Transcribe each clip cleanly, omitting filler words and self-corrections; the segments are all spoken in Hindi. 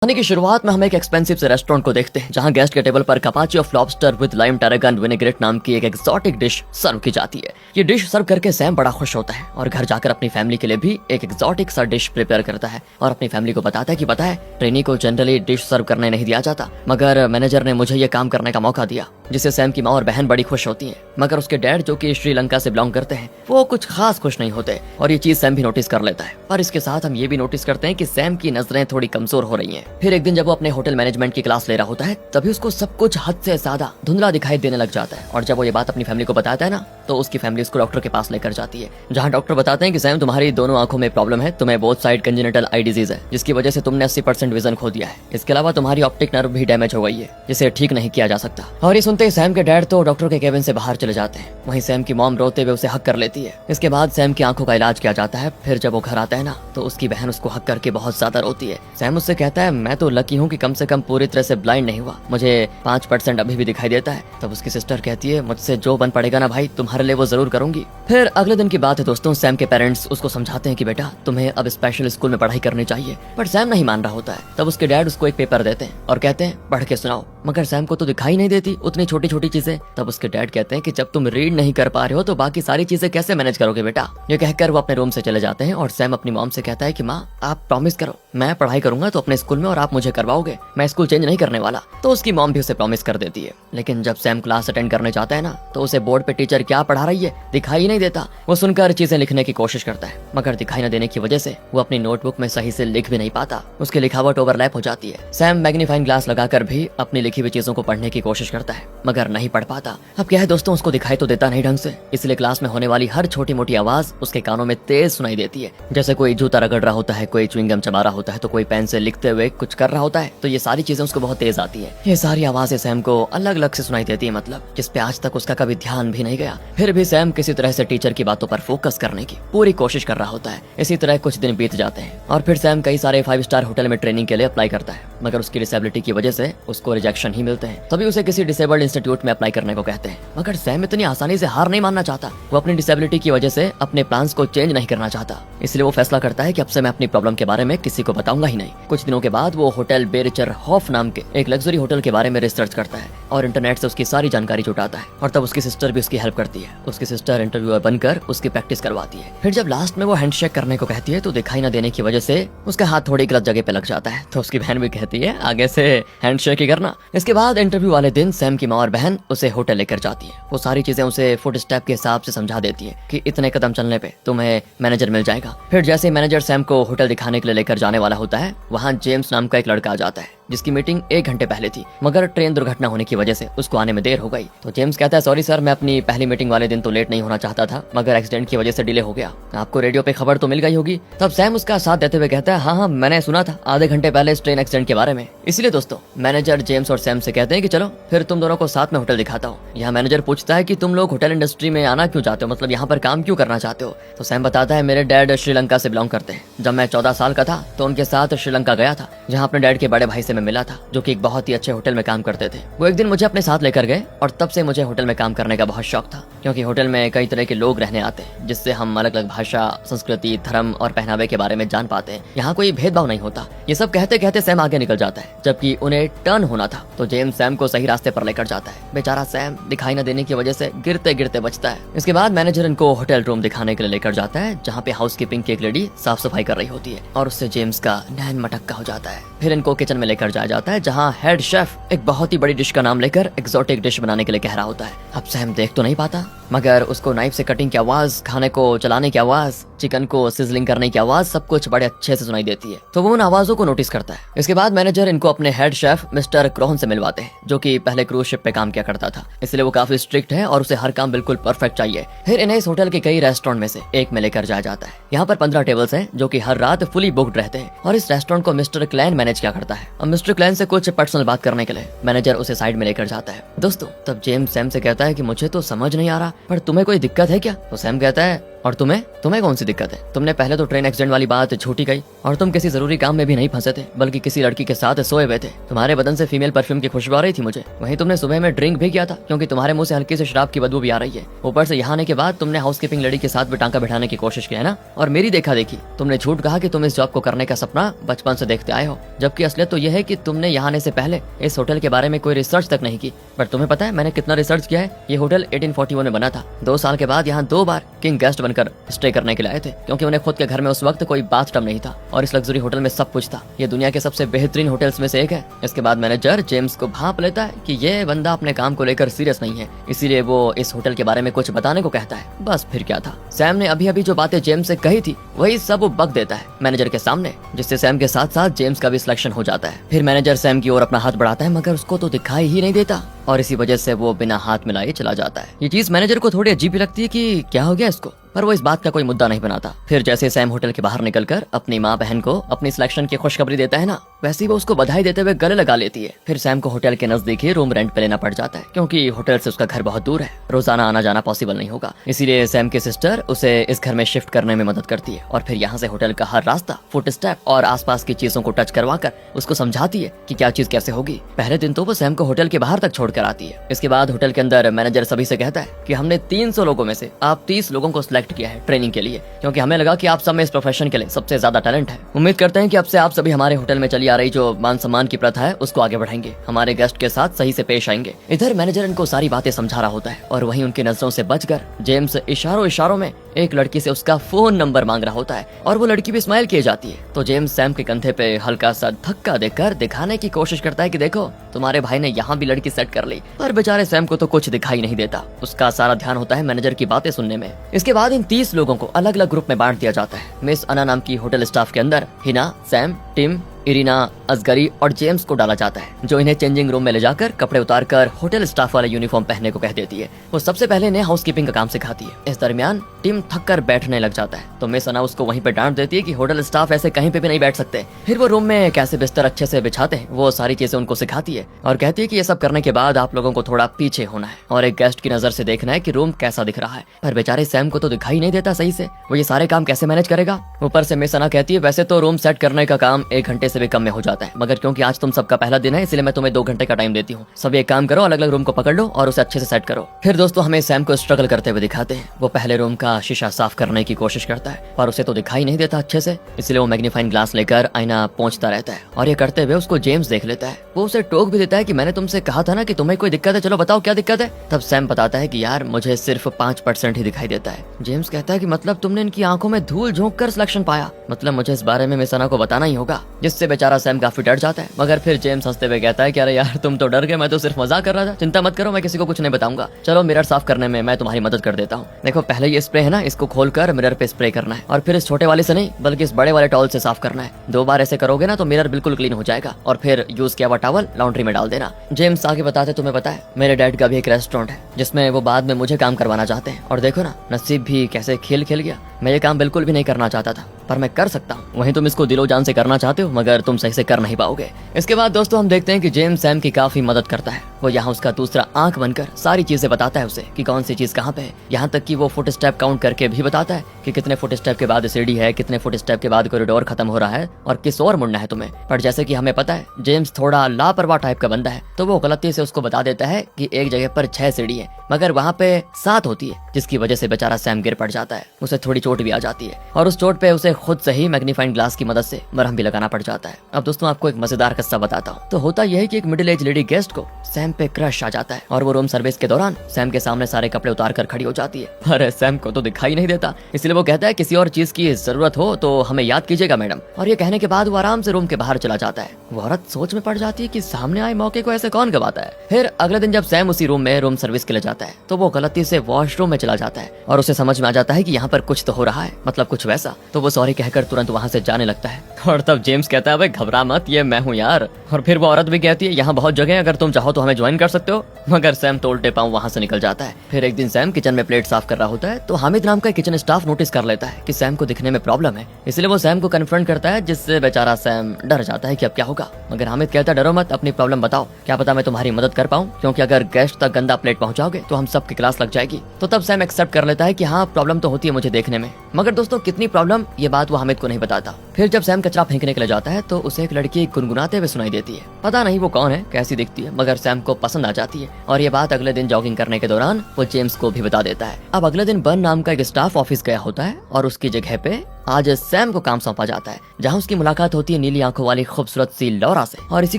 खाने की शुरुआत में हम एक एक्सपेंसिव से रेस्टोरेंट को देखते हैं जहां गेस्ट के टेबल पर carpaccio of lobster with lime tarragon vinaigrette नाम की एक एक्सोटिक डिश सर्व की जाती है। ये डिश सर्व करके सैम बड़ा खुश होता है और घर जाकर अपनी फैमिली के लिए भी एक एक्सोटिक सा डिश प्रिपेयर करता है और अपनी फैमिली को बताता है कि पता है ट्रेनी को जनरली डिश सर्व करने नहीं दिया जाता, मगर मैनेजर ने मुझे ये काम करने का मौका दिया, जिससे सैम की माँ और बहन बड़ी खुश होती हैं। मगर उसके डैड जो कि श्रीलंका से बिलोंग करते हैं वो कुछ खास खुश नहीं होते और ये चीज सैम भी नोटिस कर लेता है। पर इसके साथ हम ये भी नोटिस करते हैं कि सैम की नजरें थोड़ी कमजोर हो रही हैं। फिर एक दिन जब वो अपने होटल मैनेजमेंट की क्लास ले रहा होता है तभी उसको सब कुछ हद से ज्यादा धुंधला दिखाई देने लग जाता है और जब वो ये बात अपनी फैमिली को बताता है ना तो उसकी फैमिली उसको डॉक्टर के पास लेकर जाती है, जहाँ डॉक्टर बताते हैं कि सैम तुम्हारी दोनों आंखों में प्रॉब्लम है, तुम्हें both side congenital eye disease है जिसकी वजह से तुमने 80% विजन खो दिया है। इसके अलावा तुम्हारी ऑप्टिक नर्व भी डैमेज हो गई है जिसे ठीक नहीं किया जा सकता। और ये सुनते ही सैम के डैड तो डॉक्टर के केबिन से बाहर चले जाते हैं। वहीं सैम की मॉम रोते हुए उसे हक कर लेती है। इसके बाद सैम की आंखों का इलाज किया जाता है। फिर जब वो घर आता है ना तो उसकी बहन उसको हक करके बहुत ज्यादा रोती है। सैम उससे कहता है मैं तो लकी हूँ कि कम से कम पूरी तरह से ब्लाइंड नहीं हुआ, मुझे 5% अभी भी दिखाई देता है। तब उसकी सिस्टर कहती है मुझसे जो बन पड़ेगा ना भाई तुम्हारे लिए वो जरूर करूंगी। फिर अगले दिन की बात है दोस्तों, सैम के पेरेंट्स उसको समझाते हैं कि बेटा तुम्हें अब स्पेशल स्कूल में पढ़ाई करनी चाहिए, पर सैम नहीं मान रहा होता है। तब उसके डैड उसको एक पेपर देते हैं और कहते हैं पढ़ के सुनाओ, मगर सैम को तो दिखाई नहीं देती उतनी छोटी छोटी चीजें। तब उसके डैड कहते हैं कि जब तुम रीड नहीं कर पा रहे हो तो बाकी सारी चीजें कैसे मैनेज करोगे बेटा। ये कहकर वो अपने रूम से चले जाते हैं और सैम अपनी मॉम से कहता है कि माँ आप प्रॉमिस करो मैं पढ़ाई करूंगा तो अपने स्कूल में और आप मुझे करवाओगे, मैं स्कूल चेंज नहीं करने वाला। तो उसकी मॉम भी उसे प्रॉमिस कर देती है। लेकिन जब सैम क्लास अटेंड करने जाता है ना तो उसे बोर्ड पे टीचर क्या पढ़ा रही है दिखाई नहीं देता। वो सुनकर चीजें लिखने की कोशिश करता है मगर दिखाई न देने की वजह से वो अपनी नोटबुक में सही से लिख भी नहीं पाता, उसकी लिखावट ओवरलैप हो जाती है। सैम मैग्नीफाइंग ग्लास लगाकर भी अपनी लिखी हुई चीजों को पढ़ने की कोशिश करता है मगर नहीं पढ़ पाता। अब क्या है दोस्तों, उसको दिखाई तो देता नहीं ढंग से, इसलिए क्लास में होने वाली हर छोटी मोटी आवाज उसके कानों में तेज सुनाई देती है। जैसे कोई जूता रगड़ रहा होता है, कोई च्युइंगम चबा रहा होता है, तो कोई पेन से लिखते हुए कुछ कर रहा होता है, तो ये सारी चीजें उसको बहुत तेज आती है। ये सारी आवाजें सैम को अलग अलग से सुनाई देती है, मतलब जिस पे आज तक उसका कभी ध्यान भी नहीं गया। फिर भी सैम किसी तरह से टीचर की बातों पर फोकस करने की पूरी कोशिश कर रहा होता है। इसी तरह कुछ दिन बीत जाते हैं और फिर सैम कई सारे 5 स्टार होटल में ट्रेनिंग के लिए अप्लाई करता है मगर उसकी डिसेबिलिटी की वजह से उसको रिजेक्शन ही मिलते हैं। तभी उसे किसी डिसेबल्ड इंस्टीट्यूट में अप्लाई करने को कहते हैं मगर सैम इतनी आसानी से हार नहीं मानना चाहता। वो अपनी डिसेबिलिटी की वजह से अपने प्लान्स को चेंज नहीं करना चाहता, इसलिए वो फैसला करता है कि अब से मैं अपनी प्रॉब्लम के बारे में किसी को बताऊंगा ही नहीं। कुछ दिनों के बाद वो होटल बेरिचर हॉफ नाम के एक लग्जरी होटल के बारे में रिसर्च करता है और इंटरनेट से उसकी सारी जानकारी जुटाता है और तब उसकी सिस्टर भी उसकी हेल्प करती है। उसकी सिस्टर इंटरव्यूअर बनकर उसकी प्रैक्टिस करवाती है। फिर जब लास्ट में वो हैंडशेक करने को कहती है तो दिखाई न देने की वजह से उसका हाथ थोड़ी गलत जगह पे लग जाता है, तो उसकी बहन भी कहती है आगे से हैंडशेक ही करना। इसके बाद इंटरव्यू वाले दिन सैम की माँ और बहन उसे होटल लेकर जाती है। वो सारी चीजें उसे फुट स्टेप के हिसाब से समझा देती है कि इतने कदम चलने पे तुम्हें मैनेजर मिल जाएगा। फिर जैसे मैनेजर सैम को होटल दिखाने के लिए लेकर जाने वाला होता है वहाँ जेम्स नाम का एक लड़का आ जाता है जिसकी मीटिंग 1 घंटे पहले थी, मगर ट्रेन दुर्घटना होने की वजह से उसको आने में देर हो गई। तो जेम्स कहता है सॉरी सर, मैं अपनी पहली मीटिंग वाले दिन तो लेट नहीं होना चाहता था मगर एक्सीडेंट की वजह से डिले हो गया। आपको रेडियो पे खबर तो मिल गई होगी। तब सैम उसका साथ देते हुए कहता है हाँ मैंने सुना था आधे घंटे पहले इस ट्रेन एक्सीडेंट के बारे में। इसलिए दोस्तों मैनेजर जेम्स और सैम से कहते हैं कि चलो फिर तुम दोनों को साथ में होटल दिखाता हूँ। यहाँ मैनेजर पूछता है कि तुम लोग होटल इंडस्ट्री में आना क्यों चाहते हो, मतलब यहाँ पर काम क्यों करना चाहते हो। तो सैम बताता है मेरे डैड श्रीलंका से बिलोंग करते हैं। जब मैं 14 साल का था तो उनके साथ श्रीलंका गया था जहाँ अपने डैड के बड़े भाई से मैं मिला था जो कि बहुत ही अच्छे होटल में काम करते थे। वो एक दिन मुझे अपने साथ लेकर गए और तब से मुझे होटल में काम करने का बहुत शौक था क्योंकि होटल में कई तरह के लोग रहने आते हैं जिससे हम अलग अलग भाषा, संस्कृति, धर्म और पहनावे के बारे में जान पाते हैं। यहाँ कोई भेदभाव नहीं होता। ये सब कहते कहते सैम आगे निकल जाता है जबकि उन्हें टर्न होना था तो जेम्स सैम को सही रास्ते पर लेकर जाता है। बेचारा सैम दिखाई न देने की वजह से गिरते गिरते बचता है। इसके बाद मैनेजर इनको होटल रूम दिखाने के लिए लेकर जाता है जहाँ पे हाउसकीपिंग की एक लेडी साफ सफाई कर रही होती है और उससे जेम्स का नैन मटक्का हो जाता है। फिर इनको किचन में लेकर जाया जाता है जहाँ हेड शेफ एक बहुत ही बड़ी डिश का नाम लेकर एक्सोटिक डिश बनाने के लिए कह रहा होता है। अब सैम देख तो नहीं पाता मगर उसको नाइफ से कटिंग की आवाज, खाने को चलाने की आवाज, चिकन को सिजलिंग करने की आवाज सब कुछ बड़े अच्छे से सुनाई देती है, तो वो उन आवाजों को नोटिस करता है। इसके बाद मैनेजर इनको अपने हेड शेफ मिस्टर क्रोहन से मिलवाते हैं जो कि पहले क्रूज शिप पे काम किया करता था, इसलिए वो काफी स्ट्रिक्ट है और उसे हर काम बिल्कुल परफेक्ट चाहिए। फिर इन्हें इस होटल के कई रेस्टोरेंट में से एक में लेकर जाया जाता है। यहाँ पर 15 टेबल्स हैं जो कि हर रात फुली बुक्ड रहते हैं और इस रेस्टोरेंट को मिस्टर क्लैन मैनेज किया करता है। अब मिस्टर क्लैन से कुछ पर्सनल बात करने के लिए मैनेजर उसे साइड में लेकर जाता है। दोस्तों तब जेम्स सैम से कहता है कि मुझे तो समझ नहीं आ रहा पर तुम्हें कोई दिक्कत है क्या। तो सैम कहता है और तुम्हें तुम्हें कौन सी दिक्कत है? तुमने पहले तो ट्रेन एक्सीडेंट वाली बात झूठी कही और तुम किसी जरूरी काम में भी नहीं फंसे थे, बल्कि किसी लड़की के साथ सोए हुए थे। तुम्हारे बदन से फीमेल परफ्यूम की खुशबू आ रही थी मुझे। वहीं तुमने सुबह में ड्रिंक भी किया था, क्योंकि तुम्हारे मुंह से हल्की से शराब की बदबू भी आ रही है। ऊपर से यहाँ आने के बाद तुमने हाउसकीपिंग लड़ी के साथ भी टांका बिठाने की कोशिश की है ना। और मेरी देखा देखी तुमने झूठ कहा कि तुम इस जॉब को करने का सपना बचपन से देखते आए हो, जबकि असलियत तो यह है कि तुमने यहाँ आने से पहले इस होटल के बारे में कोई रिसर्च तक नहीं की। पर तुम्हें पता है मैंने कितना रिसर्च किया है? ये होटल 1841 में बना था। 2 साल के बाद यहाँ 2 बार किंग गेस्ट बनकर स्टे करने के लिए आए थे, क्योंकि उन्हें खुद के घर में उस वक्त कोई बाथटब नहीं था और इस लग्जरी होटल में सब कुछ था। ये दुनिया के सबसे बेहतरीन होटल्स में से एक है। इसके बाद मैनेजर जेम्स को भांप लेता है कि ये बंदा अपने काम को लेकर सीरियस नहीं है, इसीलिए वो इस होटल के बारे में कुछ बताने को कहता है। बस फिर क्या था, सैम ने अभी अभी जो बातें जेम्स से कही थी वही सब वो बक देता है मैनेजर के सामने, जिससे सैम के साथ साथ जेम्स का भी सिलेक्शन हो जाता है। फिर मैनेजर सैम की ओर अपना हाथ बढ़ाता है, मगर उसको तो दिखाई ही नहीं देता और इसी वजह से वो बिना हाथ मिलाए चला जाता है। ये चीज मैनेजर को थोड़ी अजीब लगती है कि क्या हो गया इसको, पर वो इस बात का कोई मुद्दा नहीं बनाता। फिर जैसे सैम होटल के बाहर निकलकर अपनी माँ बहन को अपनी सिलेक्शन की खुशखबरी देता है ना, वैसे ही वो उसको बधाई देते हुए गले लगा लेती है। फिर सैम को होटल के नजदीक ही रूम रेंट पे लेना पड़ जाता है, क्योंकि होटल से उसका घर बहुत दूर है, रोजाना आना जाना पॉसिबल नहीं होगा। इसीलिए सैम की सिस्टर उसे इस घर में शिफ्ट करने में मदद करती है और फिर यहाँ से होटल का हर रास्ता, फुट स्टेप और आसपास की चीजों को टच करवाकर उसको समझाती है कि क्या चीज कैसे होगी। पहले दिन तो वो सैम को होटल के बाहर तक छोड़कर आती है। इसके बाद होटल के अंदर मैनेजर सभी से कहता है कि हमने 300 लोगों में से आप 30 लोगों को सिलेक्ट किया है ट्रेनिंग के लिए, क्योंकि हमें लगा कि आप सब में इस प्रोफेशन के लिए सबसे ज्यादा टैलेंट है। उम्मीद करते हैं कि अब से आप सभी हमारे होटल में चली आ रही जो मान सम्मान की प्रथा है उसको आगे बढ़ाएंगे, हमारे गेस्ट के साथ सही से पेश आएंगे। इधर मैनेजर इनको सारी बातें समझा रहा होता है और वहीं उनकी नजरों से बचकर जेम्स इशारों इशारों में एक लड़की से उसका फोन नंबर मांग रहा होता है और वो लड़की भी स्माइल किए जाती है। तो जेम्स सैम के कंधे पे हल्का सा धक्का देकर दिखाने की कोशिश करता है कि देखो तुम्हारे भाई ने यहाँ भी लड़की सेट कर ली, पर बेचारे सैम को तो कुछ दिखाई नहीं देता। उसका सारा ध्यान होता है मैनेजर की बातें सुनने में। इसके बाद इन 30 लोगों को अलग अलग ग्रुप में बांट दिया जाता है। मिस अना नाम की होटल स्टाफ के अंदर Hina, Sam, Tim, Irina, Asgari और जेम्स को डाला जाता है, जो इन्हें चेंजिंग रूम में ले जाकर कपड़े उतारकर होटल स्टाफ वाला यूनिफॉर्म पहनने को कह देती है। वो सबसे पहले इन्हें हाउसकीपिंग का काम सिखाती है। इस दरमियान टिम थक कर बैठने लग जाता है, तो मिस अना उसको वहीं पे डांट देती है कि होटल स्टाफ ऐसे कहीं पे भी नहीं बैठ सकते। फिर वो रूम में कैसे बिस्तर अच्छे से बिछाते हैं वो सारी चीजें उनको सिखाती है और कहती है कि ये सब करने के बाद आप लोगों को थोड़ा पीछे होना है और एक गेस्ट की नजर से देखना है कि रूम कैसा दिख रहा है। पर बेचारे सैम को तो दिखाई नहीं देता सही से, वो ये सारे काम कैसे मैनेज करेगा। ऊपर से मिस अना कहती है वैसे तो रूम सेट करने का काम 1 घंटे से भी कम में हो जाता है, मगर क्योंकि आज तुम सबका पहला दिन है इसलिए मैं तुम्हें 2 घंटे का टाइम देती हूँ। सब एक काम करो, अलग अलग रूम को पकड़ लो और उसे अच्छे से सेट करो। फिर दोस्तों हमें सैम को स्ट्रगल करते हुए दिखाते हैं। वो पहले रूम का शीशा साफ करने की कोशिश करता है पर उसे तो दिखाई नहीं देता अच्छे से, इसलिए वो मैग्नीफाइंग ग्लास लेकर आईना पोंछता रहता है और ये करते हुए उसको जेम्स देख लेता है। वो उसे टोक भी देता है कि मैंने तुमसे कहा था ना कि तुम्हें कोई दिक्कत है, चलो बताओ क्या दिक्कत है। तब सैम बताता है कि यार मुझे सिर्फ 5% ही दिखाई देता है। जेम्स कहता है कि मतलब तुमने इनकी आंखों में धूल झोंक कर सिलेक्शन पाया, मतलब मुझे इस बारे में मिस अना को बताना ही होगा, जिससे बेचारा सैम काफी डर जाता है। मगर फिर जेम्स हंसते हुए कहता है कि अरे यार तुम तो डर गए, मैं तो सिर्फ मजाक कर रहा था, चिंता मत करो मैं किसी को कुछ नहीं बताऊंगा, चलो मिरर साफ करने में मैं तुम्हारी मदद कर देता हूँ। देखो पहले ये स्प्रे है ना, इसको खोलकर मिरर पे स्प्रे करना है और फिर इस छोटे वाले से नहीं बल्कि इस बड़े वाले टॉवल से साफ करना है। 2 बार ऐसे करोगे ना तो मिरर बिल्कुल क्लीन हो जाएगा और फिर यूज किया हुआ टॉवल लॉन्ड्री में डाल देना। जेम्स आगे बताते तुम्हें पता है मेरे डैड का भी एक रेस्टोरेंट है जिसमें वो बाद में मुझे काम करवाना चाहते हैं और देखो ना नसीब भी कैसे खेल खेल गया, मैं ये काम बिल्कुल भी नहीं करना चाहता था पर मैं कर सकता हूँ। वहीं तुम इसको दिलो जान से करना चाहते हो मगर तुम सही से कर नहीं पाओगे। इसके बाद दोस्तों हम देखते हैं कि जेम्स सैम की काफी मदद करता है। वो यहाँ उसका दूसरा आंख बनकर सारी चीजें बताता है उसे कि कौन सी चीज कहाँ पे है, यहाँ तक कि वो फुट स्टेप काउंट करके भी बताता है कि कितने फुट स्टेप के बाद सीढ़ी है, कितने फुट स्टेप के बाद कॉरिडोर खत्म हो रहा है और किस और मुड़ना है तुम्हें। पर जैसे कि हमें पता है जेम्स थोड़ा लापरवाह टाइप का बंदा है, तो वो गलती से उसको बता देता है कि एक जगह पर 6 सीढ़ी है मगर वहाँ पे 7 होती है, जिसकी वजह से बेचारा सैम गिर पड़ जाता है। उसे थोड़ी चोट भी आ जाती है और उस चोट पे उसे खुद से ही मैग्नीफाइंग ग्लास की मदद से मरहम भी लगाना पड़ जाता है। अब दोस्तों आपको एक मजेदार किस्सा बताता हूँ। तो होता यह है कि एक मिडिल एज लेडी गेस्ट को सैम पे क्रश आ जाता है और वो रूम सर्विस के दौरान सैम के सामने सारे कपड़े उतार कर खड़ी हो जाती है। अरे सैम को तो दिखाई नहीं देता, इसलिए वो कहता है किसी और चीज की जरूरत हो तो हमें याद कीजिएगा मैडम, और ये कहने के बाद वो आराम से रूम के बाहर चला जाता है। वो औरत सोच में पड़ जाती है कि सामने आए मौके को ऐसे कौन गवाता है। फिर अगले दिन जब सैम उसी रूम में रूम सर्विस के लिए जाता है तो वो गलती से वॉशरूम में चला जाता है और उसे समझ में आ जाता है कि यहाँ पर कुछ तो हो रहा है, मतलब कुछ वैसा। तो वो सॉरी कहकर तुरंत वहाँ से जाने लगता है और तब जेम्स कहता है अबे घबरा मत, ये मैं हूँ यार। और फिर वो औरत भी कहती है यहाँ बहुत जगह है, अगर तुम चाहो तो हमें ज्वाइन कर सकते हो। मगर सैम तो उल्टे पांव वहाँ से निकल जाता है। फिर एक दिन सैम किचन में प्लेट साफ कर रहा होता है तो हामिद नाम का किचन स्टाफ नोटिस कर लेता है कि सैम को दिखने में प्रॉब्लम है, इसलिए वो सैम को कन्फ्रंट करता है, जिससे बेचारा सैम डर जाता है कि अब क्या होगा। मगर हामिद कहता है डरो मत, अपनी प्रॉब्लम बताओ, क्या पता मैं तुम्हारी मदद कर पाऊँ, क्योंकि अगर गेस्ट तक गंदा प्लेट पहुंचाओगे तो हम सबकी क्लास लग जाएगी। तो तब सैम एक्सेप्ट कर लेता है कि हाँ प्रॉब्लम तो होती है मुझे देखने में। मगर दोस्तों कितनी प्रॉब्लम, ये बात वो हामिद को नहीं बताता। फिर जब सैम कचरा फेंकने के लिए जाता है तो उसे एक लड़की गुनगुनाते हुए सुनाई देती है। पता नहीं वो कौन है, कैसी दिखती है, मगर सैम को पसंद आ जाती है और ये बात अगले दिन जॉगिंग करने के दौरान वो जेम्स को भी बता देता है। अब अगले दिन बर्न नाम का एक स्टाफ ऑफिस गया होता है और उसकी जगह पे आज सैम को काम सौंपा जाता है, जहां उसकी मुलाकात होती है नीली आंखों वाली खूबसूरत सी लौरा से। और इसी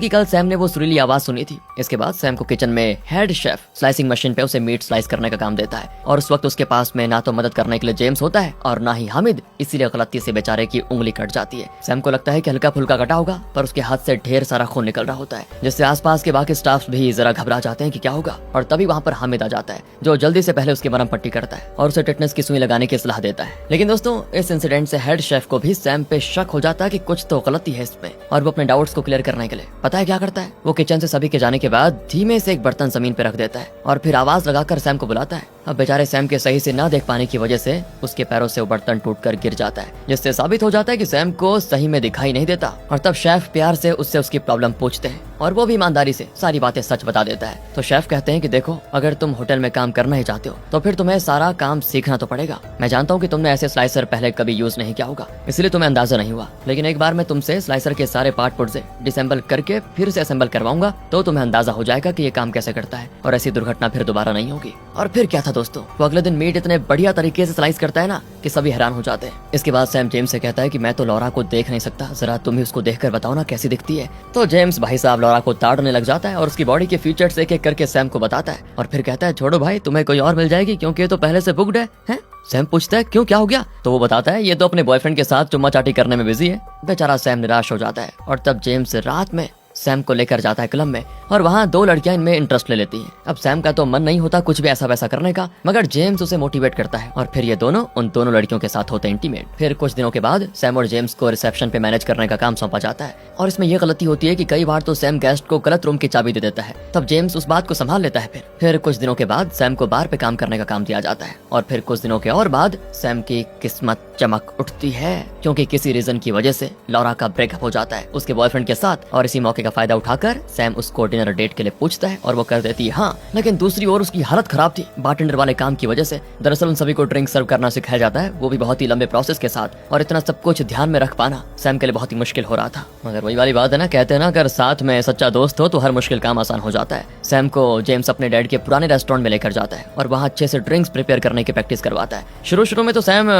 की कल सैम ने वो सुरीली आवाज सुनी थी। इसके बाद सैम को किचन में हेड शेफ स्लाइसिंग मशीन पे उसे मीट स्लाइस करने का काम देता है और उस वक्त उसके पास में ना तो मदद करने के लिए जेम्स होता है और ना ही हामिद, इसीलिए गलती से बेचारे की उंगली कट जाती है। सैम को लगता है कि हल्का फुल्का कटा होगा, पर उसके हाथ से ढेर सारा खून निकल रहा होता है, जिससे आसपास के बाकी स्टाफ भी जरा घबरा जाते हैं कि क्या होगा। और तभी वहाँ पर हामिद आ जाता है, जो जल्दी से पहले उसकी मरहम पट्टी करता है और उसे टेटनस की सुई लगाने की सलाह देता है। लेकिन दोस्तों इस इंसिडेंट से हेड शेफ को भी सैम पे शक हो जाता है कि कुछ तो गलती है इसमें, और वो अपने डाउट्स को क्लियर करने के लिए पता है क्या करता है, वो किचन से सभी के जाने के बाद धीमे से एक बर्तन जमीन पे रख देता है और फिर आवाज लगाकर सैम को बुलाता है। अब बेचारे सैम के सही से ना देख पाने की वजह से उसके पैरों से वो बर्तन टूटकर गिर जाता है, जिससे साबित हो जाता है कि सैम को सही में दिखाई नहीं देता। और तब शेफ प्यार से उससे उसकी प्रॉब्लम पूछते हैं और वो भी ईमानदारी से सारी बातें सच बता देता है। तो शेफ कहते हैं कि देखो, अगर तुम होटल में काम करना ही चाहते हो तो फिर तुम्हें सारा काम सीखना तो पड़ेगा। मैं जानता हूँ कि तुमने ऐसे स्लाइसर पहले कभी यूज नहीं किया होगा, इसलिए तुम्हें अंदाजा नहीं हुआ, लेकिन एक बार मैं तुमसे स्लाइसर के सारे पार्ट पुर्जे डिसेंबल करके फिर से असेंबल करवाऊंगा तो तुम्हें अंदाजा हो जाएगा कि ये काम कैसे करता है और ऐसी दुर्घटना फिर दोबारा नहीं होगी। और फिर क्या था दोस्तों, वो अगले दिन मीट इतने बढ़िया तरीके से स्लाइस करता है ना कि सभी हैरान हो जाते हैं। इसके बाद सैम जेम्स से कहता है कि मैं तो लौरा को देख नहीं सकता, जरा तुम ही उसको देखकर बताओ ना कैसी दिखती है। तो जेम्स भाई साहब लौरा को ताड़ने लग जाता है और उसकी बॉडी के फीचर्स एक एक करके सैम को बताता है और फिर कहता है छोड़ो भाई, तुम्हें कोई और मिल जाएगी क्योंकि ये तो पहले से बुक्ड है? सैम पूछता है क्यों, क्या हो गया? तो वो बताता है ये तो अपने बॉयफ्रेंड के साथ चुम्मा चाटी करने में बिजी है। बेचारा सैम निराश हो जाता है और तब जेम्स रात में सैम को लेकर जाता है क्लब में और वहाँ दो लड़कियां इनमें इंटरेस्ट ले लेती हैं। अब सैम का तो मन नहीं होता कुछ भी ऐसा वैसा करने का, मगर जेम्स उसे मोटिवेट करता है और फिर ये दोनों उन दोनों लड़कियों के साथ होते हैं इंटीमेट। फिर कुछ दिनों के बाद सैम और जेम्स को रिसेप्शन पे मैनेज करने का काम सौंपा जाता है और इसमें यह गलती होती है कि कई बार तो सैम गेस्ट को गलत रूम की चाबी दे देता है। तब जेम्स उस बात को संभाल लेता है। फिर कुछ दिनों के बाद सैम को बार पे काम करने का काम दिया जाता है और फिर कुछ दिनों के और बाद सैम की किस्मत चमक उठती है, क्योंकि किसी रीजन की वजह से लौरा का ब्रेकअप हो जाता है उसके बॉयफ्रेंड के साथ। और इसी मौके का फायदा उठाकर सैम उसको डिनर डेट के लिए पूछता है और वो कर देती है हाँ। लेकिन दूसरी ओर उसकी हालत खराब थी बारटेंडर वाले काम की वजह से। दरअसल उन सभी को ड्रिंक सर्व करना सिखाया जाता है, वो भी बहुत ही लंबे प्रोसेस के साथ, और इतना सब कुछ ध्यान में रख पाना सैम के लिए बहुत ही मुश्किल हो रहा था। मगर वही वाली बात है ना, कहते हैं ना अगर साथ में सच्चा दोस्त हो तो हर मुश्किल काम आसान हो जाता है। सैम को जेम्स अपने डैड के पुराने रेस्टोरेंट में लेकर जाता है और वहाँ अच्छे से ड्रिंक्स प्रिपेयर करने की प्रैक्टिस करवाता है। शुरू में तो सैम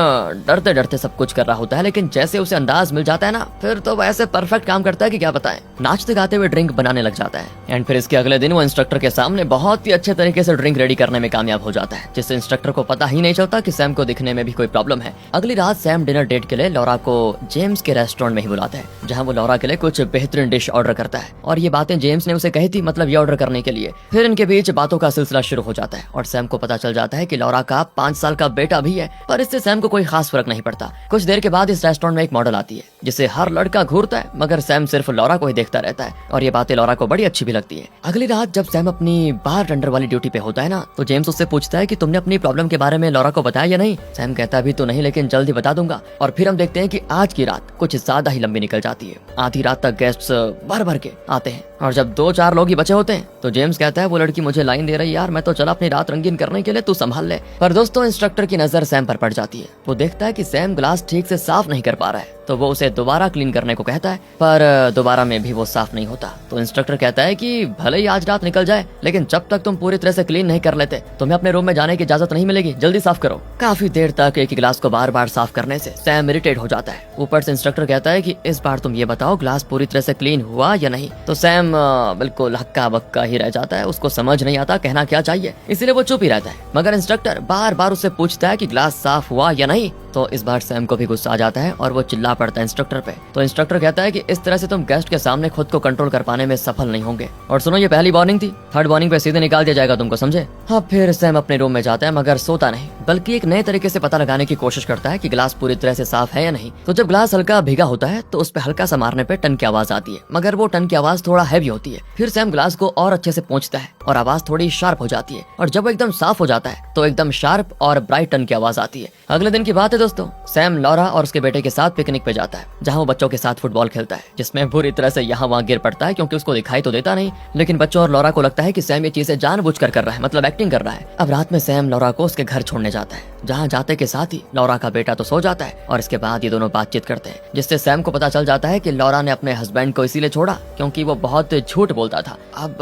डरते डरते सब कुछ कर रहा होता है, लेकिन जैसे उसे अंदाज मिल जाता है ना, फिर तो वैसे परफेक्ट काम करता है कि क्या बताएं। नाचते गाते हुए ड्रिंक बनाने लग जाता है एंड फिर इसके अगले दिन वो इंस्ट्रक्टर के सामने बहुत ही अच्छे तरीके से ड्रिंक रेडी करने में कामयाब हो जाता है, जिससे इंस्ट्रक्टर को पता ही नहीं चलता कि सैम को दिखने में भी कोई प्रॉब्लम है। अगली रात सैम डिनर डेट के लिए लौरा को जेम्स के रेस्टोरेंट में ही बुलाता है, जहां वो लौरा के लिए कुछ बेहतरीन डिश ऑर्डर करता है और ये बातें जेम्स ने उसे कही थी, मतलब ये ऑर्डर करने के लिए। फिर इनके बीच बातों का सिलसिला शुरू हो जाता है और सैम को पता चल जाता है कि लौरा का 5 साल का बेटा भी है, पर इससे सैम को कोई खास फर्क नहीं पड़ता। कुछ देर के बाद इस रेस्टोरेंट में एक मॉडल आती है जिसे हर लड़का घूरता है, मगर सैम सिर्फ लौरा को ही देखता रहता है और ये बातें लौरा को बड़ी अच्छी भी लगती है। अगली रात जब सैम अपनी बार टेंडर वाली ड्यूटी पे होता है ना, तो जेम्स उससे पूछता है कि तुमने अपनी प्रॉब्लम के बारे में लौरा को बताया या नहीं। सैम कहता है अभी तो नहीं, लेकिन जल्दी बता दूंगा। और फिर हम देखते हैं कि आज की रात कुछ ज्यादा ही लंबी निकल जाती है। आधी रात तक गेस्ट्स भर भर के आते हैं और जब 2-4 लोग ही बचे होते हैं तो जेम्स कहता है वो लड़की मुझे लाइन दे रही है यार, मैं तो चला अपनी रात रंगीन करने के लिए, तू संभाल ले। पर दोस्तों इंस्ट्रक्टर की नजर सैम पर पड़ जाती है। वो देखता है कि सैम ग्लास ठीक से साफ नहीं कर पा रहा है, तो वो उसे दोबारा क्लीन करने को कहता है, पर दोबारा में भी वो साफ नहीं होता। तो इंस्ट्रक्टर कहता है कि भले ही आज रात निकल जाए, लेकिन जब तक तुम पूरी तरह से क्लीन नहीं कर लेते तुम्हें अपने रूम में जाने की इजाजत नहीं मिलेगी, जल्दी साफ करो। काफी देर तक एक ही ग्लास को बार बार साफ करने से सैम इरिटेट हो जाता है। ऊपर से इंस्ट्रक्टर कहता है कि इस बार तुम ये बताओ ग्लास पूरी तरह से क्लीन हुआ या नहीं। तो सैम बिल्कुल हक्का बक्का ही रह जाता है, उसको समझ नहीं आता कहना क्या चाहिए, इसीलिए वो चुप ही रहता है। मगर इंस्ट्रक्टर बार बार उससे पूछता है कि ग्लास साफ हुआ या नहीं। तो इस बार सैम को भी गुस्सा आ जाता है और वो चिल्ला पड़ता है इंस्ट्रक्टर पे। तो इंस्ट्रक्टर कहता है कि इस तरह से तुम गेस्ट के सामने खुद को कंट्रोल कर पाने में सफल नहीं होंगे। और सुनो, ये पहली वार्निंग थी, थर्ड वार्निंग पे सीधे निकाल दिया जाएगा तुमको, समझे? अब फिर सैम अपने रूम में जाता है, मगर सोता नहीं, बल्कि एक नए तरीके से पता लगाने की कोशिश करता है कि गिलास पूरी तरह से साफ है या नहीं। तो जब गिलास हल्का भीगा होता है तो उस पर हल्का सा मारने पे टन की आवाज आती है, मगर वो टन की आवाज थोड़ा हैवी होती है। फिर सैम गिलास को और अच्छे से पोंछता है और आवाज थोड़ी शार्प हो जाती है, और जब वो एकदम साफ हो जाता है तो एकदम शार्प और ब्राइट टन की आवाज आती है। अगले दिन की बात है दोस्तों, सैम लॉरा और उसके बेटे के साथ पिकनिक पे जाता है, जहाँ वो बच्चों के साथ फुटबॉल खेलता है, जिसमें बुरी तरह से यहाँ वहाँ गिर पड़ता है, क्योंकि उसको दिखाई तो देता नहीं, लेकिन बच्चों और लॉरा को लगता है कि सैम ये चीजें जानबूझकर कर रहा है, मतलब एक्टिंग कर रहा है। अब रात में सैम लॉरा को उसके घर छोड़ने जाता है, जहाँ जाते के साथ ही लॉरा का बेटा तो सो जाता है, और इसके बाद ये दोनों बातचीत करते हैं, जिससे सैम को पता चल जाता है कि लॉरा ने अपने हस्बैंड को इसीलिए छोड़ा क्योंकि वो बहुत झूठ बोलता था। अब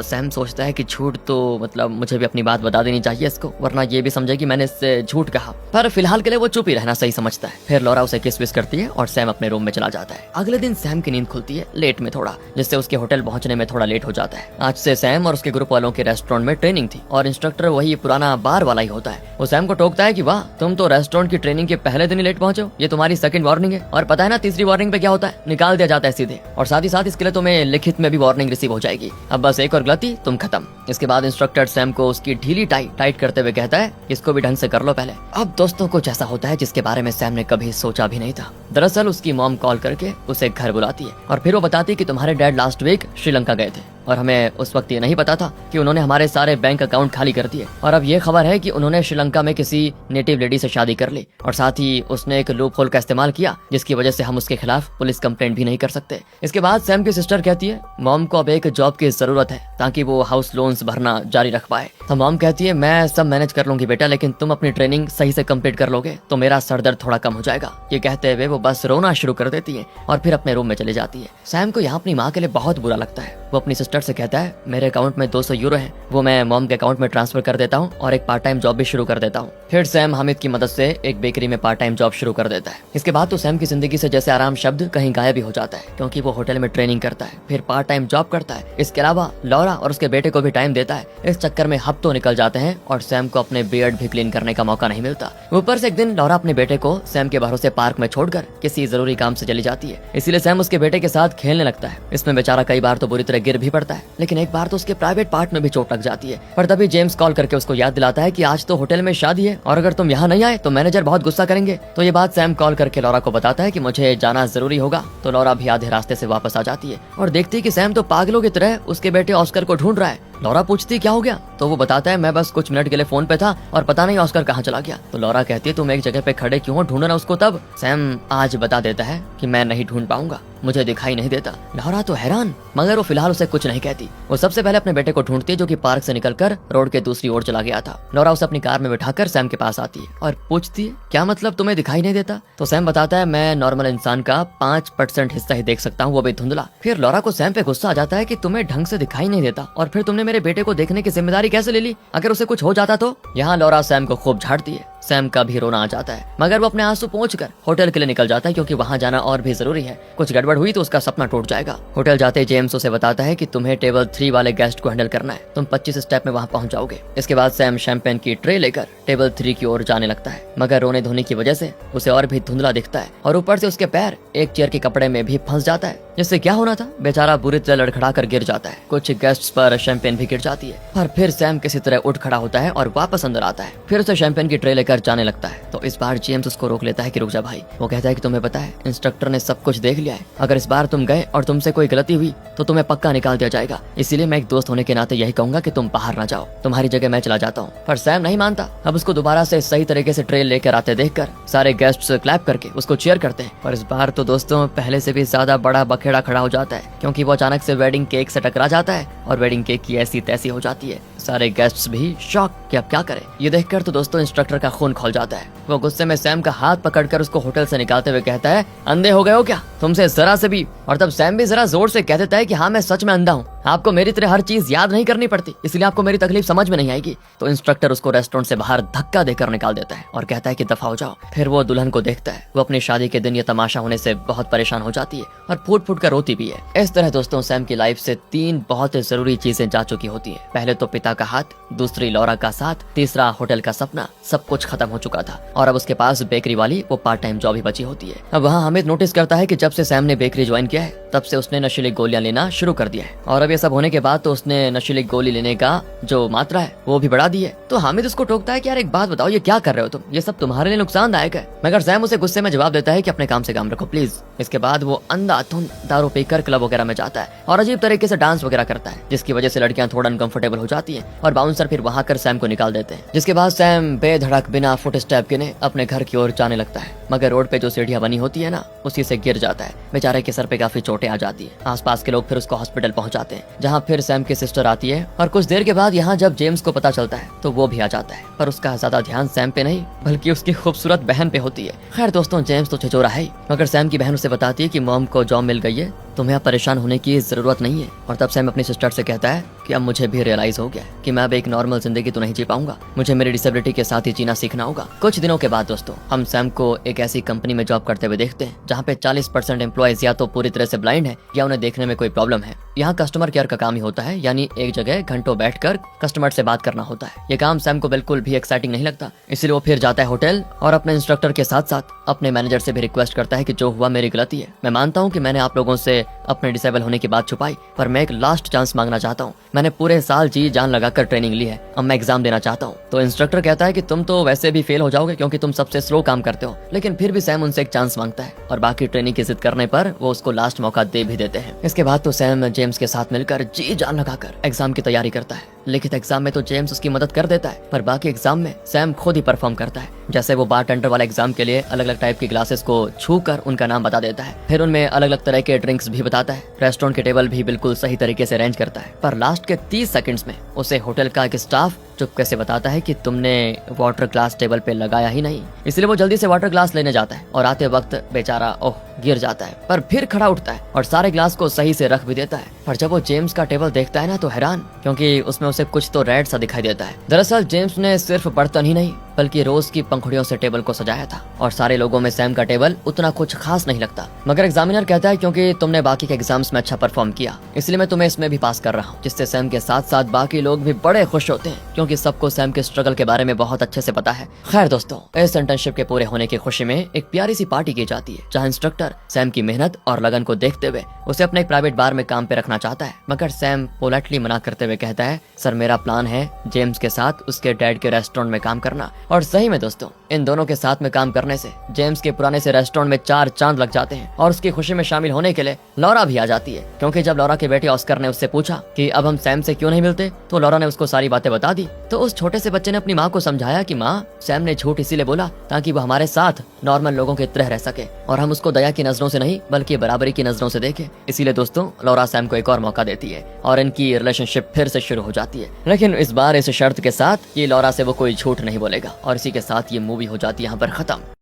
सैम सोचता है कि झूठ तो मतलब मुझे भी अपनी बात बता देनी चाहिए इसको, वरना ये भी समझे कि मैंने इससे झूठ कहा, पर फिलहाल के लिए वो चुप ही रहना सही समझता है। फिर लॉरा उसे किस विस करती है और सैम अपने रूम में चला जाता है। अगले दिन सैम की नींद खुलती है लेट में थोड़ा, जिससे उसके होटल पहुंचने में थोड़ा लेट हो जाता है। आज से सैम और उसके ग्रुप वालों के रेस्टोरेंट में ट्रेनिंग थी, और इंस्ट्रक्टर वही पुराना बार वाला ही होता है। वो सैम को टोकता है कि वाह, तुम तो रेस्टोरेंट की ट्रेनिंग के पहले दिन ही लेट पहुंचे हो, ये तुम्हारी सेकंड वार्निंग है, और पता है ना तीसरी वार्निंग पे क्या होता है, निकाल दिया जाता है सीधे, और साथ ही साथ इसके लिए तुम्हें लिखित में भी वार्निंग रिसीव हो जाएगी। अब बस एक और गलती तुम खत्म। इसके बाद इंस्ट्रक्टर सैम को उसकी ढीली टाई टाइट करते हुए कहता है, इसको भी ढंग से कर लो पहले। अब दोस्तों कुछ ऐसा होता है जिसके बारे में सैम ने कभी सोचा भी नहीं था। दरअसल उसकी मॉम कॉल करके उसे घर बुलाती है, और फिर वो बताती है कि तुम्हारे डैड लास्ट वीक श्रीलंका गए थे, और हमें उस वक्त ये नहीं पता था कि उन्होंने हमारे सारे बैंक अकाउंट खाली कर दिए, और अब ये खबर है कि उन्होंने श्रीलंका में किसी नेटिव लेडी से शादी कर ली, और साथ ही उसने एक लूप होल का इस्तेमाल किया, जिसकी वजह से हम उसके खिलाफ पुलिस कंप्लेंट भी नहीं कर सकते। इसके बाद सैम की सिस्टर कहती है मॉम को अब एक जॉब की जरूरत है ताकि वो हाउस लोन्स भरना जारी रख पाए। तो मॉम कहती है मैं सब मैनेज कर लूंगी बेटा, लेकिन तुम अपनी ट्रेनिंग सही से कंप्लीट कर लोगे तो मेरा सर दर्द थोड़ा कम हो जाएगा। ये कहते हुए वो बस रोना शुरू कर देती है और फिर अपने रूम में चली जाती है। सैम को यहाँ अपनी माँ के लिए बहुत बुरा लगता है। वो अपनी सिस्टर से कहता है मेरे अकाउंट में 200 यूरो है, वो मैं मॉम के अकाउंट में ट्रांसफर कर देता हूँ और एक पार्ट टाइम जॉब भी शुरू कर देता हूँ। फिर सैम हामिद की मदद से एक बेकरी में पार्ट टाइम जॉब शुरू कर देता है। इसके बाद तो सैम की जिंदगी से जैसे आराम शब्द कहीं गायब ही हो जाता है, क्योंकि वो होटल में ट्रेनिंग करता है, फिर पार्ट टाइम जॉब करता है। इसके अलावा लॉरा और उसके बेटे को भी टाइम देता है। इस चक्कर में हफ्तों निकल जाते हैं और सैम को अपने बियर्ड भी क्लीन करने का मौका नहीं मिलता। ऊपर से एक दिन लॉरा अपने बेटे को सैम के भरोसे पार्क में छोड़कर किसी जरूरी काम से चली जाती है, इसीलिए सैम उसके बेटे के साथ खेलने लगता है। इसमें बेचारा कई बार तो बुरी तरह गिर भी पड़ता है, लेकिन एक बार तो उसके प्राइवेट पार्ट में भी चोट लग जाती है। पर तभी जेम्स कॉल करके उसको याद दिलाता है कि आज तो होटल में शादी है और अगर तुम यहाँ नहीं आए तो मैनेजर बहुत गुस्सा करेंगे। तो ये बात सैम कॉल करके लॉरा को बताता है कि मुझे जाना जरूरी होगा। तो लॉरा भी आधे रास्ते से वापस आ जाती है और देखती है कि सैम तो पागलों की तरह उसके बेटे ऑस्कर को ढूंढ रहा है। लॉरा पूछती क्या हो गया, तो वो बताता है मैं बस कुछ मिनट के लिए फोन पे था और पता नहीं ऑस्कर कहाँ चला गया। तो लॉरा कहती है तुम एक जगह पे खड़े क्यों हो, ढूंढना उसको। तब सैम आज बता देता है कि मैं नहीं ढूंढ पाऊंगा, मुझे दिखाई नहीं देता। लॉरा तो हैरान, मगर वो फिलहाल उसे कुछ नहीं कहती। वो सबसे पहले अपने बेटे को ढूंढती है जो कि पार्क से निकलकर रोड के दूसरी ओर चला गया था। लॉरा उसे अपनी कार में बिठाकर सैम के पास आती है और पूछती है क्या मतलब तुम्हें दिखाई नहीं देता। तो सैम बताता है मैं नॉर्मल इंसान का 5% हिस्सा ही देख सकता हूँ, वो भी धुंधला। फिर लॉरा को सैम पे गुस्सा आ जाता है कि तुम्हें ढंग से दिखाई नहीं देता और फिर तुमने मेरे बेटे को देखने की जिम्मेदारी कैसे ले ली, अगर उसे कुछ हो जाता तो। यहाँ लॉरा सैम को खूब झाड़ती है। सैम का भी रोना आ जाता है, मगर वो अपने आंसू पोंछकर होटल के लिए निकल जाता है, क्योंकि वहाँ जाना और भी जरूरी है। कुछ गड़बड़ हुई तो उसका सपना टूट जाएगा। होटल जाते जेम्स उसे बताता है कि तुम्हें टेबल 3 वाले गेस्ट को हैंडल करना है, तुम 25 स्टेप में वहाँ पहुँच जाओगे। इसके बाद सैम शैंपेन की ट्रे लेकर टेबल 3 की ओर जाने लगता है, मगर रोने धोने की वजह से उसे और भी धुंधला दिखता है और ऊपर से उसके पैर एक चेयर के कपड़े में भी फंस जाता है, जिससे क्या होना था बेचारा बुरी तरह लड़खड़ा कर गिर जाता है। कुछ गेस्ट्स पर शैंपेन भी गिर जाती है, पर फिर सैम किसी तरह उठ खड़ा होता है और वापस अंदर आता है। फिर उसे शैंपेन की ट्रे लेकर जाने लगता है। तो इस बार जेम्स उसको रोक लेता है कि रुक जा भाई। वो कहता है कि तुम्हें पता है इंस्ट्रक्टर ने सब कुछ देख लिया है, अगर इस बार तुम गए और तुमसे कोई गलती हुई तो तुम्हें पक्का निकाल दिया जाएगा, इसीलिए मैं एक दोस्त होने के नाते यही कहूंगा कि तुम बाहर ना जाओ, तुम्हारी जगह मैं चला जाता हूँ। पर सैम नहीं मानता। अब उसको दोबारा से सही तरीके से ट्रे लेकर आते देखकर सारे गेस्ट्स क्लैप करके उसको चीयर करते हैं। पर इस बार तो दोस्तों पहले से भी ज्यादा बड़ा बखेड़ा खड़ा हो जाता है, क्योंकि वो अचानक से वेडिंग केक से टकरा जाता है और वेडिंग केक की ऐसी तैसी हो जाती है। सारे गेस्ट्स भी शॉक कि अब क्या करें। ये देखकर तो दोस्तों इंस्ट्रक्टर का खून खौल जाता है। वो गुस्से में सैम का हाथ पकड़कर उसको होटल से निकालते हुए कहता है अंधे हो गए हो क्या तुमसे जरा से भी। और तब सैम भी जरा जोर से कह देता है कि हाँ मैं सच में अंधा हूँ। आपको मेरी तरह हर चीज याद नहीं करनी पड़ती, इसलिए आपको मेरी तकलीफ समझ में नहीं आएगी। तो इंस्ट्रक्टर उसको रेस्टोरेंट से बाहर धक्का देकर निकाल देता है और कहता है कि दफा हो जाओ। फिर वो दुल्हन को देखता है, वो अपनी शादी के दिन ये तमाशा होने से बहुत परेशान हो जाती है और फूट फूट कर रोती भी है। इस तरह दोस्तों सैम की लाइफ से 3 बहुत जरूरी चीजें जा चुकी होती है। पहले तो पिता का हाथ, दूसरी लौरा का साथ, तीसरा होटल का सपना। सब कुछ खत्म हो चुका था और अब उसके पास बेकरी वाली वो पार्ट टाइम जॉब ही बची होती है। अब वहाँ हामिद नोटिस करता है कि जब से सैम ने बेकरी ज्वाइन किया है तब से उसने नशीली गोलियां लेना शुरू कर दिया है और अब ये सब होने के बाद तो उसने नशीली गोली लेने का जो मात्रा है वो भी बढ़ा दी है। तो हामिद उसको टोकता है कि यार एक बात बताओ, ये क्या कर रहे हो तुम, ये सब तुम्हारे लिए नुकसानदायक है। मगर सैम उसे गुस्से में जवाब देता है कि अपने काम से काम रखो प्लीज। इसके बाद वो अंधाधुंध दारू पीकर क्लब वगैरह में जाता है और अजीब तरीके से डांस वगैरह करता है, जिसकी वजह से लड़कियां थोड़ा अनकंफर्टेबल हो जाती हैं और बाउंसर फिर वहां कर सैम को निकाल देते हैं। जिसके बाद सैम बेधड़क बिना फुट स्टेप गिने अपने घर की ओर जाने लगता है, मगर रोड पे जो सीढ़ियां बनी होती है ना उसी से गिर जाता है। बेचारे के सर पे काफी चोटें आ जाती है। आसपास के लोग फिर उसको हॉस्पिटल पहुंचाते हैं, जहां फिर सैम की सिस्टर आती है और कुछ देर के बाद यहाँ जब जेम्स को पता चलता है तो वो भी आ जाता है, पर उसका ज्यादा ध्यान सैम पे नहीं बल्कि उसकी खूबसूरत बहन पे होती है। खैर दोस्तों जेम्स तो छिचोरा है ही, मगर सैम की बहन उसे बताती है कि मॉम को जॉब मिल गई है, तुम्हें अब परेशान होने की जरूरत नहीं है। और तब सैम अपनी सिस्टर से कहता है कि अब मुझे भी रियलाइज हो गया कि मैं अब एक नॉर्मल जिंदगी तो नहीं जी पाऊंगा, मुझे मेरी डिसेबिलिटी के साथ ही जीना सीखना होगा। कुछ दिनों के बाद दोस्तों हम सैम को एक ऐसी कंपनी में जॉब करते हुए देखते हैं जहाँ पे 40% एम्प्लॉयज या तो पूरी तरह से ब्लाइंड है या उन्हें देखने में कोई प्रॉब्लम है। यहाँ कस्टमर केयर का काम ही होता है, यानी एक जगह घंटों बैठकर कस्टमर से बात करना होता है। ये काम सैम को बिल्कुल भी एक्साइटिंग नहीं लगता, इसलिए वो फिर जाता है होटल और अपने इंस्ट्रक्टर के साथ साथ अपने मैनेजर से भी रिक्वेस्ट करता है कि जो हुआ मेरी गलती है। मैं मानता हूँ कि मैंने आप लोगों से अपने डिसेबल होने की बात छुपाई, पर मैं एक लास्ट चांस मांगना चाहता हूँ। मैंने पूरे साल जी जान लगाकर ट्रेनिंग ली है, अब मैं एग्जाम देना चाहता हूँ। तो इंस्ट्रक्टर कहता है कि तुम तो वैसे भी फेल हो जाओगे क्योंकि तुम सबसे स्लो काम करते हो, लेकिन फिर भी सैम उनसे एक चांस मांगता है और बाकी ट्रेनिंग की जिद करने पर वो उसको लास्ट मौका दे भी देते हैं। इसके बाद तो सैम जेम्स के साथ मिलकर जी जान लगाकर एग्जाम की तैयारी करता है। लिखित एग्जाम में तो जेम्स उसकी मदद कर देता है, पर बाकी एग्जाम में सैम खुद ही परफॉर्म करता है। जैसे वो बारटेंडर वाले एग्जाम के लिए अलग अलग टाइप की ग्लासेस को छूकर उनका नाम बता देता है, फिर उनमें अलग अलग तरह के ड्रिंक्स भी बताता है, रेस्टोरेंट के टेबल भी बिल्कुल सही तरीके से अरेंज करता है। पर लास्ट के 30 सेकंड्स में उसे होटल का एक स्टाफ चुपके से बताता है कि तुमने वाटर ग्लास टेबल पे लगाया ही नहीं। इसलिए वो जल्दी से वाटर ग्लास लेने जाता है और आते वक्त बेचारा गिर जाता है, पर फिर खड़ा उठता है और सारे ग्लास को सही से रख भी देता है। पर जब वो जेम्स का टेबल देखता है ना तो हैरान, क्योंकि उसमें उसे कुछ तो रेड सा दिखाई देता है। दरअसल जेम्स ने सिर्फ बर्तन ही नहीं बल्कि रोज की पंखुड़ियों से टेबल को सजाया था और सारे लोगों में सैम का टेबल उतना कुछ खास नहीं लगता। मगर एग्जामिनर कहता है क्योंकि तुमने बाकी के एग्जाम्स में अच्छा परफॉर्म किया इसलिए मैं तुम्हें इसमें भी पास कर रहा हूँ, जिससे सैम के साथ साथ बाकी लोग भी बड़े खुश होते हैं क्योंकि सबको सैम के स्ट्रगल के बारे में बहुत अच्छे से पता है। खैर दोस्तों इस इंटर्नशिप के पूरे होने की खुशी में एक प्यारी सी पार्टी की जाती है, जहाँ इंस्ट्रक्टर सैम की मेहनत और लगन को देखते हुए उसे अपने एक प्राइवेट बार में काम पे रखना चाहता है। मगर सैम पोलाइटली मना करते हुए कहता है सर मेरा प्लान है जेम्स के साथ उसके डैड के रेस्टोरेंट में काम करना। और सही में दोस्तों इन दोनों के साथ में काम करने से जेम्स के पुराने से रेस्टोरेंट में 4 चांद लग जाते हैं और उसकी खुशी में शामिल होने के लिए लौरा भी आ जाती है। क्योंकि जब लौरा के बेटे ऑस्कर ने उससे पूछा कि अब हम सैम से क्यों नहीं मिलते तो लौरा ने उसको सारी बातें बता दी। तो उस छोटे से बच्चे ने अपनी माँ को समझाया कि माँ सैम ने झूठ इसीलिए बोला ताकि वो हमारे साथ नॉर्मल लोगों की तरह रह सके और हम उसको दया की नजरों से नहीं बल्कि बराबरी की नजरों से देखें। इसीलिए दोस्तों लौरा सैम को एक और मौका देती है और इनकी रिलेशनशिप फिर से शुरू हो जाती है, लेकिन इस बार इस शर्त के साथ कि लौरा से वो कोई झूठ नहीं बोलेगा। और इसी के साथ ये मूवी हो जाती है यहाँ पर खत्म।